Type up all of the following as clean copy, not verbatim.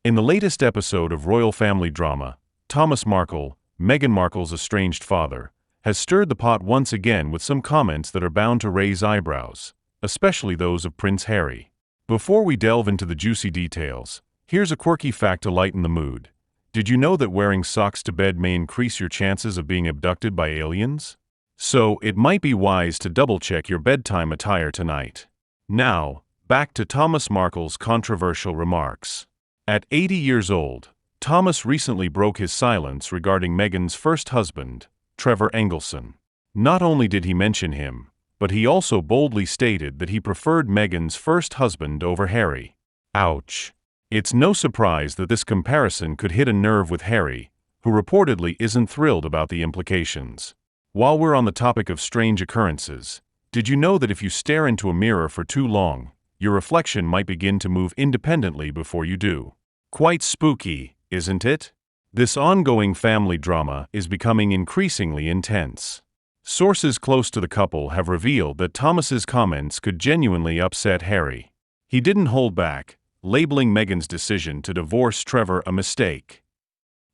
In the latest episode of royal family drama, Thomas Markle, Meghan Markle's estranged father, has stirred the pot once again with some comments that are bound to raise eyebrows, especially those of Prince Harry. Before we delve into the juicy details, here's a quirky fact to lighten the mood. Did you know that wearing socks to bed may increase your chances of being abducted by aliens? So, it might be wise to double-check your bedtime attire tonight. Now, back to Thomas Markle's controversial remarks. At 80 years old, Thomas recently broke his silence regarding Meghan's first husband, Trevor Engelson. Not only did he mention him, but he also boldly stated that he preferred Meghan's first husband over Harry. Ouch. It's no surprise that this comparison could hit a nerve with Harry, who reportedly isn't thrilled about the implications. While we're on the topic of strange occurrences, did you know that if you stare into a mirror for too long, your reflection might begin to move independently before you do? Quite spooky, isn't it? This ongoing family drama is becoming increasingly intense. Sources close to the couple have revealed that Thomas's comments could genuinely upset Harry. He didn't hold back, labeling Meghan's decision to divorce Trevor a mistake.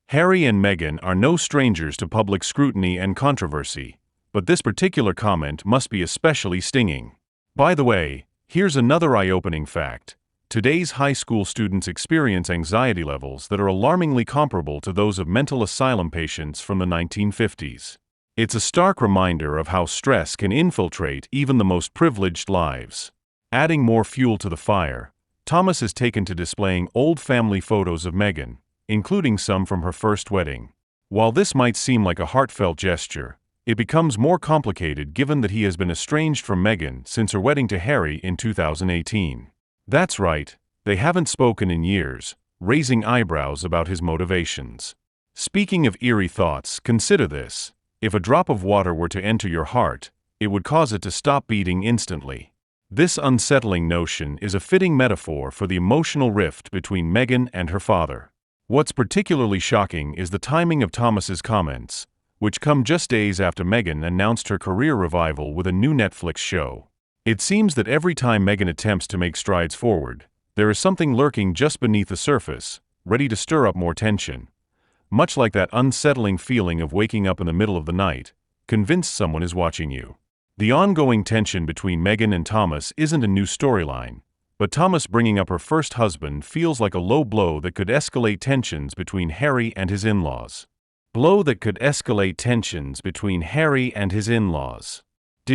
Harry and Meghan are no strangers to public scrutiny and controversy, but this particular comment must be especially stinging. By the way, here's another eye-opening fact. Today's high school students experience anxiety levels that are alarmingly comparable to those of mental asylum patients from the 1950s. It's a stark reminder of how stress can infiltrate even the most privileged lives. Adding more fuel to the fire, Thomas has taken to displaying old family photos of Meghan, including some from her first wedding. While this might seem like a heartfelt gesture, it becomes more complicated given that he has been estranged from Meghan since her wedding to Harry in 2018. That's right, they haven't spoken in years, raising eyebrows about his motivations. Speaking of eerie thoughts, consider this. If a drop of water were to enter your heart, it would cause it to stop beating instantly. This unsettling notion is a fitting metaphor for the emotional rift between Meghan and her father. What's particularly shocking is the timing of Thomas's comments, which come just days after Meghan announced her career revival with a new Netflix show. It seems that every time Meghan attempts to make strides forward, there is something lurking just beneath the surface, ready to stir up more tension. Much like that unsettling feeling of waking up in the middle of the night, convinced someone is watching you. The ongoing tension between Meghan and Thomas isn't a new storyline, but Thomas bringing up her first husband feels like a low blow that could escalate tensions between Harry and his in-laws. Did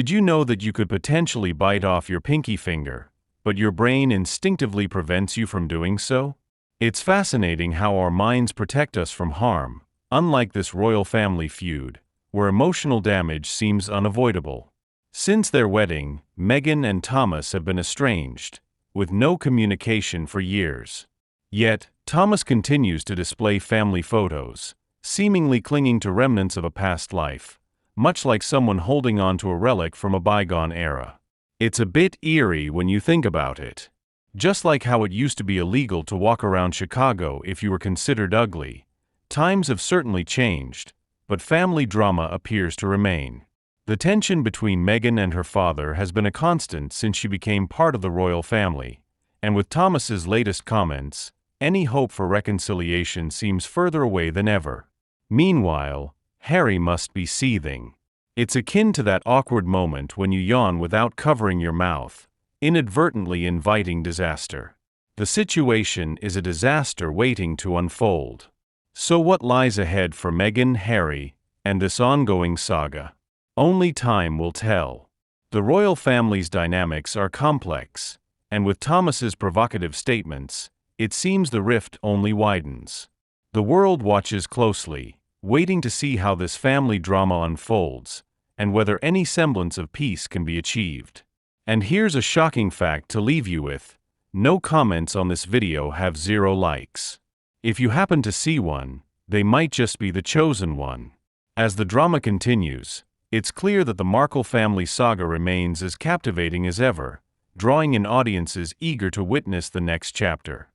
you know that you could potentially bite off your pinky finger, but your brain instinctively prevents you from doing so? It's fascinating how our minds protect us from harm, unlike this royal family feud, where emotional damage seems unavoidable. Since their wedding, Meghan and Thomas have been estranged, with no communication for years. Yet, Thomas continues to display family photos, seemingly clinging to remnants of a past life, much like someone holding on to a relic from a bygone era. It's a bit eerie when you think about it. Just like how it used to be illegal to walk around Chicago if you were considered ugly, times have certainly changed, but family drama appears to remain. The tension between Meghan and her father has been a constant since she became part of the royal family, and with Thomas's latest comments, any hope for reconciliation seems further away than ever. Meanwhile, Harry must be seething. It's akin to that awkward moment when you yawn without covering your mouth, inadvertently inviting disaster. The situation is a disaster waiting to unfold. So what lies ahead for Meghan, Harry, and this ongoing saga? Only time will tell. The royal family's dynamics are complex, and with Thomas's provocative statements, it seems the rift only widens. The world watches closely, waiting to see how this family drama unfolds, and whether any semblance of peace can be achieved. And here's a shocking fact to leave you with: no comments on this video have 0 likes. If you happen to see one, they might just be the chosen one. As the drama continues, it's clear that the Markle family saga remains as captivating as ever, drawing in audiences eager to witness the next chapter.